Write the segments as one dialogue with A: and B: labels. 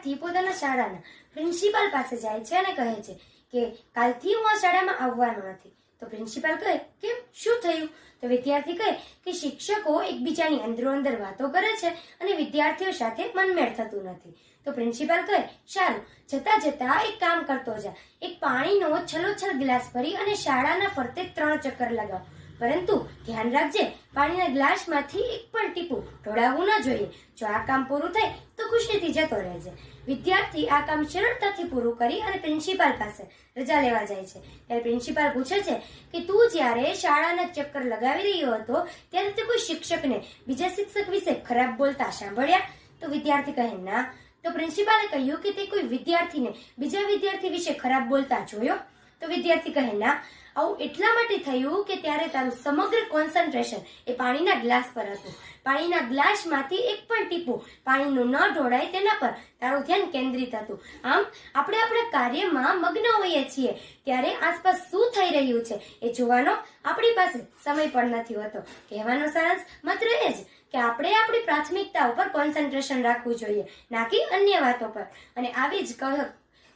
A: વિદ્યાર્થી પોતાના શાળાના પ્રિન્સિપાલ પાસે જાય છે અને કહે છે કે કાલથી હું આ શાળામાં આવવાનો નથી. તો પ્રિન્સિપાલ કહે, કેમ, શું થયું? તો વિદ્યાર્થી કહે કે શિક્ષકો એકબીજાની અંદરો અંદર વાતો કરે છે અને વિદ્યાર્થીઓ સાથે મનમેળ થતું નથી. તો પ્રિન્સિપાલ કહે, સારું, જતા જતા એક કામ કરતો જા, એક પાણીનો છલોછલ ગ્લાસ ભરી અને શાળાના ફરતે 3 ચક્કર લગાવ, પરંતુ ધ્યાન રાખજે, પાણીના ગ્લાસમાંથી એક પણ ટીપું ઢોળાવવું ન જોઈએ. જો આ કામ પૂરું થાય તો ખુશીથી જતો રહેજે. વિદ્યાર્થી આ કામ સરળતાથી પૂરું કરી અને પ્રિન્સિપાલ પાસે રજા લેવા જાય છે. ત્યારે પ્રિન્સિપાલ પૂછે છે કે તું જ્યારે શાળાના ચક્કર લગાવી રહ્યો હતો ત્યારે તે કોઈ શિક્ષકને બીજા શિક્ષક વિશે ખરાબ બોલતા સાંભળ્યા? તો વિદ્યાર્થી કહે, ના. તો પ્રિન્સિપાલે કહ્યું કે તે કોઈ વિદ્યાર્થીને બીજા વિદ્યાર્થી વિશે ખરાબ બોલતા જોયો? તો વિદ્યાર્થી કહે, ના, આવું એટલા માટે થયું કે ત્યારે તારું સમગ્ર કોન્સન્ટ્રેશન એ પાણીના ગ્લાસ પર હતું. પાણીના ગ્લાસમાંથી એક પણ ટીપું પાણીનું ન ઢોળાય તેના પર તારું ધ્યાન કેન્દ્રિત હતું. આમ આપણે આપણા કાર્યમાં મગ્ન હોઈએ છીએ ત્યારે આસપાસ શું થઈ રહ્યું છે એ જોવાનો આપણી પાસે સમય પણ નથી હોતો. કહેવાનો સારાંશ માત્ર એ જ કે આપણે આપણી પ્રાથમિકતા ઉપર કોન્સન્ટ્રેશન રાખવું જોઈએ, ના કે અન્ય વાતો પર. અને આવી જ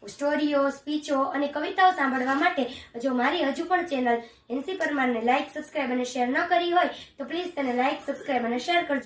A: સ્ટોરીઓ, સ્પીચો અને કવિતાઓ સાંભળવા માટે જો મારી હજુ પણ ચેનલ એનસી પરમારને લાઇક, સબસ્ક્રાઇબ અને શેર ન કરી હોય તો પ્લીઝ તેને લાઇક, સબસ્ક્રાઇબ અને શેર કરજો.